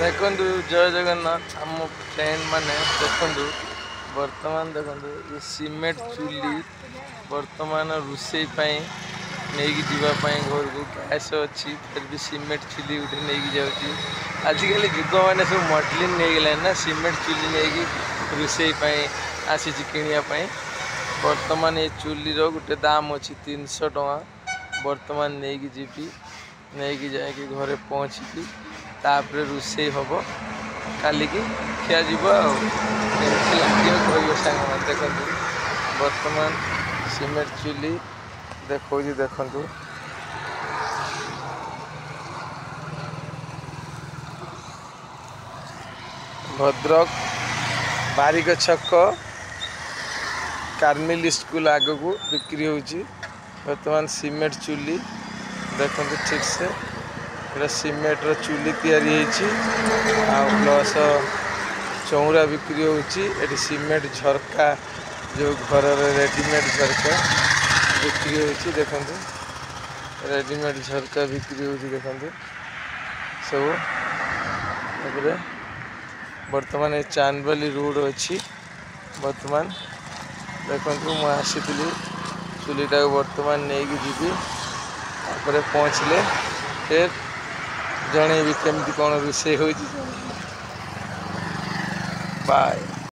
देखु जय जगन्नाथ आम फ्रेंड माने देखु बर्तमान देखु ये सीमेंट चूली बर्तमान रोषे नहीं जावाई घर को गैस अच्छी फिर भी सीमेंट चूली गोटे नहीं जाऊँगी आजिकल जुग मैंने सब मॉडलिंग नहीं गला ना सीमेंट चूली नहीं रोषे आसी किणापी बर्तमान ये चूली गोटे दाम अच्छी 300 टଙ୍କା बर्तमान नहीं जीवी नहीं जाकि घरे पहुँची तापर रोषे हम काली की खिया लगे कह सांग देख बर्तमान सीमेंट चूली देखो देखु भद्रक बारिक छक कार्मिल स्कूल आग को बिक्री होची बर्तमान सीमेंट चूली देखो ठीक से सीमेंट रो चूली तैयारी प्लस चौरा बिक्री होची सीमेंट झरका जो घर रेडीमेड झरका बिक्री होची देखो रेडीमेड झरका बिक्री होची देखो सब बर्तमान ये चांदबाली रोड अच्छी बर्तमान देखो मुझे आसी चूलीटा बर्तमान नहीं जीवी पहुँचले फिर जन भी केमती कौन रोषे हो बाय।